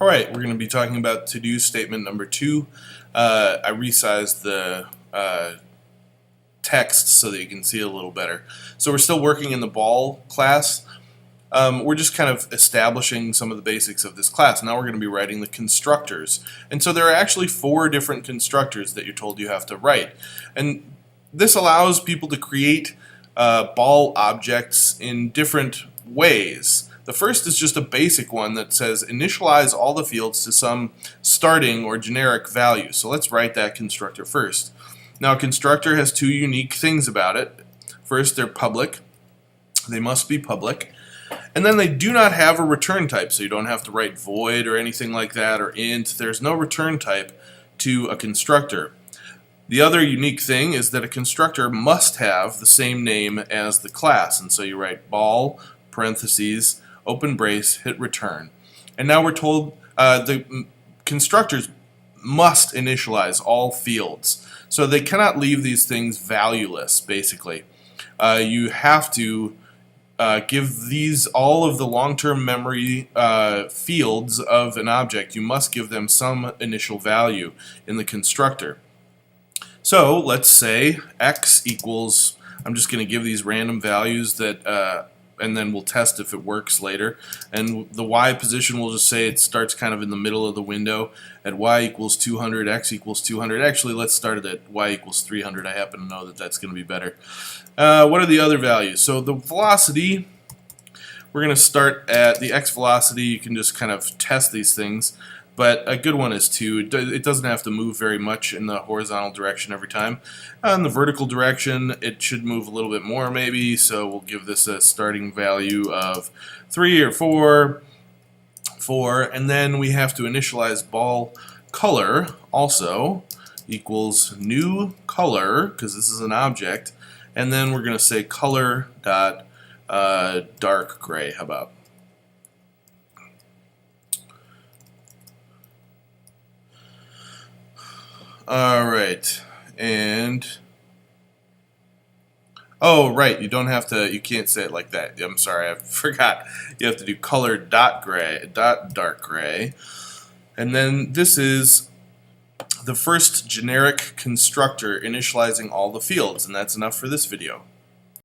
Alright, we're going to be talking about to-do statement number 2. I resized the text so that you can see it a little better. So we're still working in the ball class. We're just kind of establishing some of the basics of this class. Now we're going to be writing the constructors. And so there are actually 4 different constructors that you're told you have to write. And this allows people to create ball objects in different ways. The first is just a basic one that says initialize all the fields to some starting or generic value. So let's write that constructor first. Now a constructor has 2 unique things about it. First, they're public. They must be public. And then they do not have a return type, so you don't have to write void or anything like that or int. There's no return type to a constructor. The other unique thing is that a constructor must have the same name as the class, and so you write ball, parentheses, open brace, hit return. And now we're told the constructors must initialize all fields. So they cannot leave these things valueless, basically. You have to give these all of the long-term memory fields of an object. You must give them some initial value in the constructor. So let's say x equals, I'm just going to give these random values that and then we'll test if it works later. And the y position, we'll just say it starts kind of in the middle of the window at y equals 200, x equals 200. Actually, let's start it at y equals 300. I happen to know that that's going to be better. What are the other values? So the velocity, we're going to start at the x velocity. You can just kind of test these things. But a good one is 2. It doesn't have to move very much in the horizontal direction every time. In the vertical direction, it should move a little bit more maybe, so we'll give this a starting value of 3 or 4. 4, and then we have to initialize ball color also equals new color, because this is an object, and then we're going to say color dot dark gray. How about? Alright, and oh right, you don't have to, you can't say it like that. I'm sorry, I forgot. You have to do color dot gray, dot dark gray. And then this is the first generic constructor initializing all the fields, and that's enough for this video.